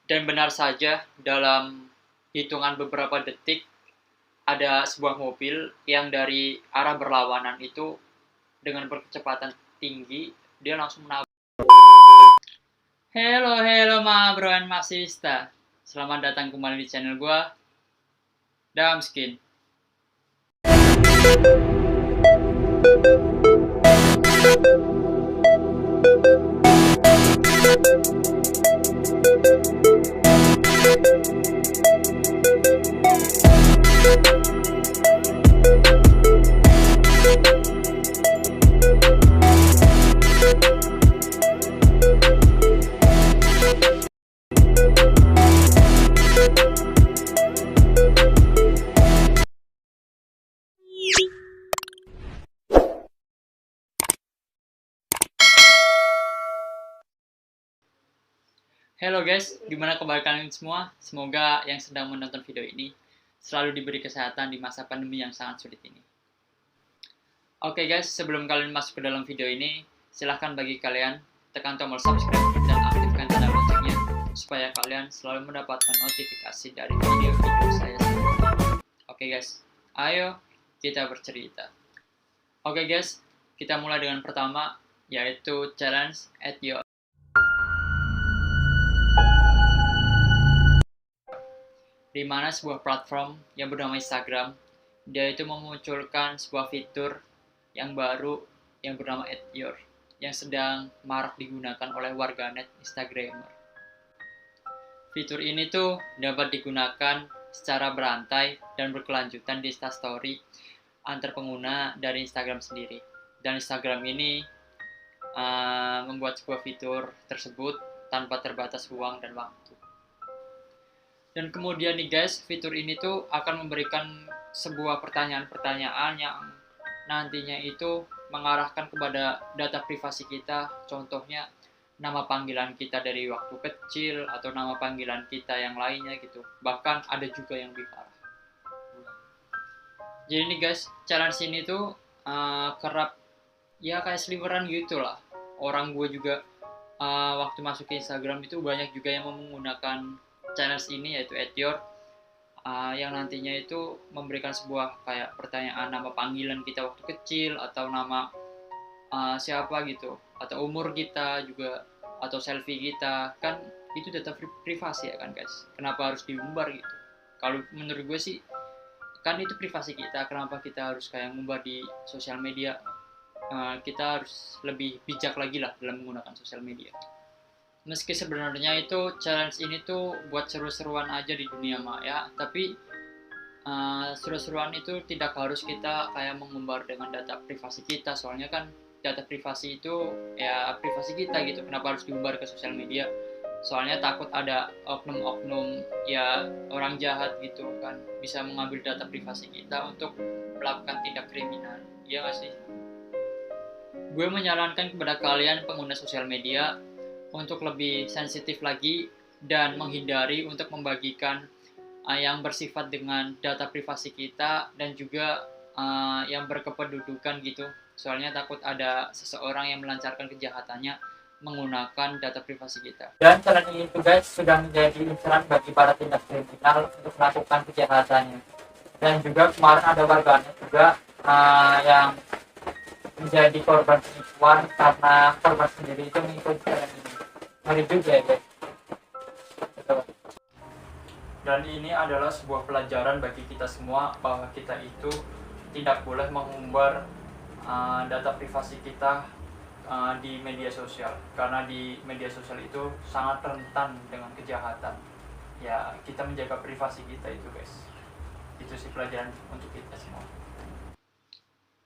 Dan benar saja, dalam hitungan beberapa detik, ada sebuah mobil yang dari arah berlawanan itu dengan berkecepatan tinggi, dia langsung menabrak. Hello, hello ma bro and ma sista. Selamat datang kembali di channel gua, Damskin. Halo guys, gimana kabar kalian semua? Semoga yang sedang menonton video ini selalu diberi kesehatan di masa pandemi yang sangat sulit ini. Oke guys, sebelum kalian masuk ke dalam video ini, silahkan bagi kalian tekan tombol subscribe dan aktifkan tanda loncengnya supaya kalian selalu mendapatkan notifikasi dari video-video saya selanjutnya. Oke guys, ayo kita bercerita. Oke guys, kita mulai dengan pertama, yaitu challenge at your. Di mana sebuah platform yang bernama Instagram, dia itu memunculkan sebuah fitur yang baru yang bernama @your yang sedang marak digunakan oleh warganet Instagramer. Fitur ini tuh dapat digunakan secara berantai dan berkelanjutan di Instastory antar pengguna dari Instagram sendiri. Dan Instagram ini membuat sebuah fitur tersebut tanpa terbatas ruang dan waktu. Dan kemudian nih guys, fitur ini tuh akan memberikan sebuah pertanyaan-pertanyaan yang nantinya itu mengarahkan kepada data privasi kita. Contohnya nama panggilan kita dari waktu kecil atau nama panggilan kita yang lainnya gitu. Bahkan ada juga yang lebih parah. Jadi nih guys, challenge ini tuh kerap ya kayak seliweran gitu lah. Orang gue juga waktu masuk ke Instagram itu banyak juga yang menggunakan challenge ini, yaitu @your yang nantinya itu memberikan sebuah kayak pertanyaan nama panggilan kita waktu kecil atau nama siapa gitu, atau umur kita juga, atau selfie kita. Kan itu data privasi ya kan guys, kenapa harus diumbar gitu? Kalau menurut gue sih kan itu privasi kita, kenapa kita harus kayak ngumbar di sosial media? Kita harus lebih bijak lagi lah dalam menggunakan sosial media. Meski sebenarnya itu challenge ini tuh buat seru-seruan aja di dunia maya, tapi seru-seruan itu tidak harus kita kayak mengumbar dengan data privasi kita. Soalnya kan data privasi itu ya privasi kita gitu, kenapa harus diumbar ke sosial media? Soalnya takut ada oknum-oknum ya orang jahat gitu kan, bisa mengambil data privasi kita untuk melakukan tindak kriminal. Iya gak sih? Gue menyarankan kepada kalian pengguna sosial media untuk lebih sensitif lagi dan menghindari untuk membagikan yang bersifat dengan data privasi kita dan juga yang berkependudukan gitu. Soalnya takut ada seseorang yang melancarkan kejahatannya menggunakan data privasi kita. Dan challenge ini tuh guys sudah menjadi inceran bagi para tindak kriminal untuk melakukan kejahatannya. Dan juga kemarin ada warganet juga yang menjadi korban penipuan karena korban sendiri itu mengikuti challenge ini. Ngeri juga ya guys. Dan ini adalah sebuah pelajaran bagi kita semua bahwa kita itu tidak boleh mengumbar data privasi kita di media sosial, karena di media sosial itu sangat rentan dengan kejahatan. Ya kita menjaga privasi kita itu guys. Itu sih pelajaran untuk kita semua.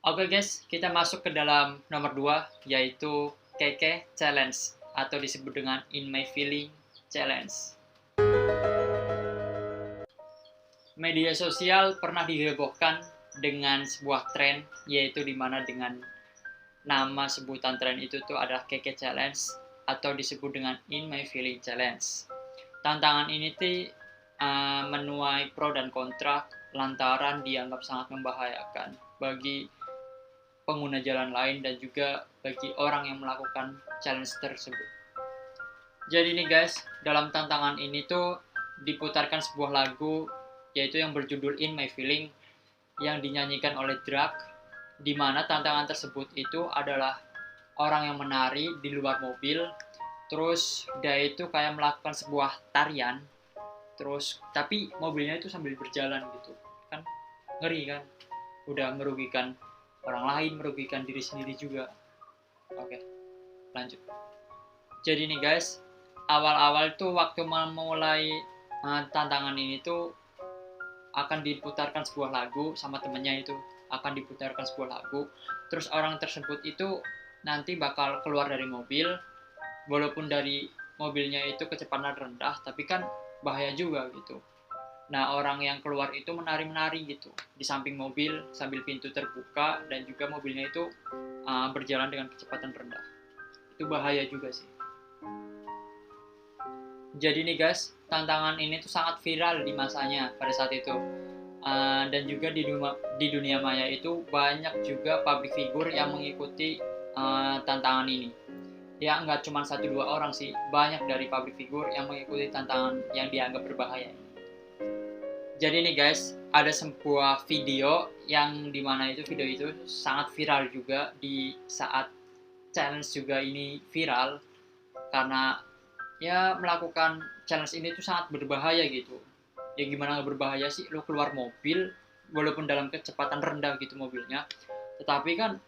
Oke guys, kita masuk ke dalam nomor 2, yaitu Keke Challenge atau disebut dengan In My Feeling Challenge. Media sosial pernah dihebohkan dengan sebuah tren, yaitu dimana dengan nama sebutan tren itu tuh adalah Keke Challenge atau disebut dengan In My Feeling Challenge. Tantangan ini tuh menuai pro dan kontra lantaran dianggap sangat membahayakan bagi pengguna jalan lain dan juga bagi orang yang melakukan challenge tersebut. Jadi nih guys, dalam tantangan ini tuh diputarkan sebuah lagu yaitu yang berjudul In My Feeling yang dinyanyikan oleh Drake, di mana tantangan tersebut itu adalah orang yang menari di luar mobil, terus dia itu kayak melakukan sebuah tarian, terus tapi mobilnya itu sambil berjalan gitu kan, ngeri kan, udah merugikan orang lain, merugikan diri sendiri juga. Oke, lanjut. Jadi nih guys, awal-awal tuh waktu memulai tantangan ini tuh akan diputarkan sebuah lagu sama temennya, itu akan diputarkan sebuah lagu, terus orang tersebut itu nanti bakal keluar dari mobil, walaupun dari mobilnya itu kecepatan rendah, tapi kan bahaya juga gitu. Nah, orang yang keluar itu menari-menari gitu di samping mobil sambil pintu terbuka, dan juga mobilnya itu berjalan dengan kecepatan rendah. Itu bahaya juga sih. Jadi nih guys, tantangan ini tuh sangat viral di masanya pada saat itu. Dan juga di dunia maya itu banyak juga public figure yang mengikuti tantangan ini. Ya nggak cuma 1-2 orang sih, banyak dari public figure yang mengikuti tantangan yang dianggap berbahaya. Jadi nih guys, ada sebuah video yang dimana itu video itu sangat viral juga di saat challenge juga ini viral, karena ya melakukan challenge ini tuh sangat berbahaya gitu. Ya gimana nggak berbahaya sih, lo keluar mobil walaupun dalam kecepatan rendah gitu mobilnya, tetapi kan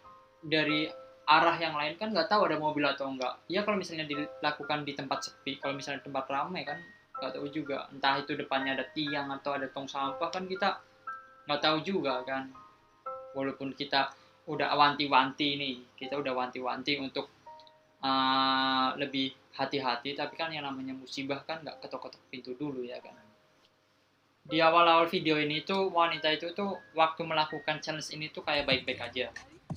dari arah yang lain kan nggak tahu ada mobil atau enggak. Ya kalau misalnya dilakukan di tempat sepi, kalau misalnya tempat ramai kan nggak tahu juga, entah itu depannya ada tiang atau ada tong sampah, kan kita nggak tahu juga kan. Walaupun kita udah wanti-wanti nih, kita udah wanti-wanti untuk lebih hati-hati, tapi kan yang namanya musibah kan nggak ketok-ketok pintu dulu ya kan. Di awal-awal video ini tuh wanita itu tuh waktu melakukan challenge ini tuh kayak baik-baik aja.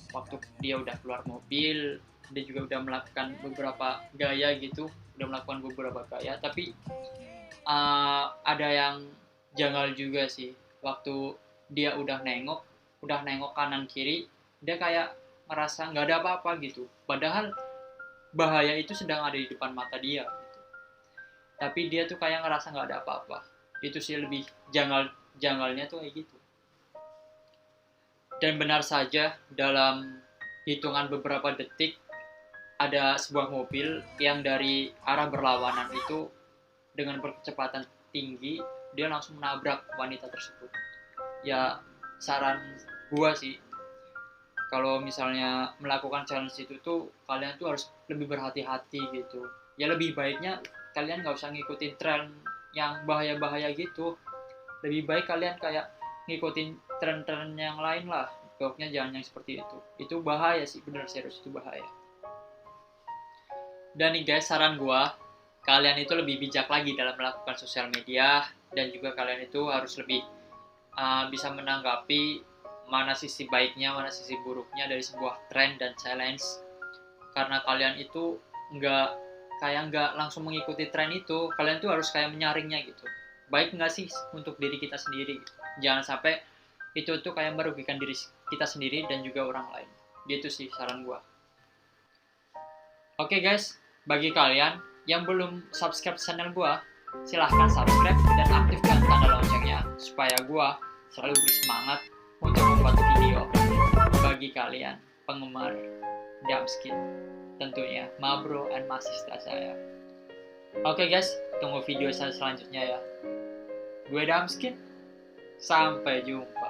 Waktu dia udah keluar mobil, dia juga udah melakukan beberapa gaya gitu, udah melakukan beberapa gaya, tapi ada yang janggal juga sih. Waktu dia udah nengok kanan kiri, dia kayak merasa nggak ada apa-apa gitu. Padahal bahaya itu sedang ada di depan mata dia gitu. Tapi dia tuh kayak ngerasa nggak ada apa-apa. Itu sih lebih janggalnya tuh kayak gitu. Dan benar saja, dalam hitungan beberapa detik ada sebuah mobil yang dari arah berlawanan itu dengan berkecepatan tinggi, dia langsung menabrak wanita tersebut. Ya saran gua sih, kalau misalnya melakukan challenge itu tuh kalian tuh harus lebih berhati-hati gitu. Ya lebih baiknya kalian nggak usah ngikutin tren yang bahaya-bahaya gitu. Lebih baik kalian kayak ngikutin tren-tren yang lain lah. Pokoknya jangan yang seperti itu. Itu bahaya sih, bener serius itu bahaya. Dan nih guys, saran gua, kalian itu lebih bijak lagi dalam melakukan sosial media, dan juga kalian itu harus lebih bisa menanggapi mana sisi baiknya, mana sisi buruknya dari sebuah tren dan challenge. Karena kalian itu nggak langsung mengikuti tren itu, kalian tuh harus kayak menyaringnya gitu. Baik nggak sih untuk diri kita sendiri? Jangan sampai itu tuh kayak merugikan diri kita sendiri dan juga orang lain. Gitu sih saran gua. Oke guys, bagi kalian yang belum subscribe channel gua, silahkan subscribe dan aktifkan tanda loncengnya supaya gua selalu bersemangat untuk membuat video bagi kalian penggemar Damskin, tentunya Mabro and Masista saya. Oke guys, tunggu video saya selanjutnya ya. Gue Damskin, sampai jumpa.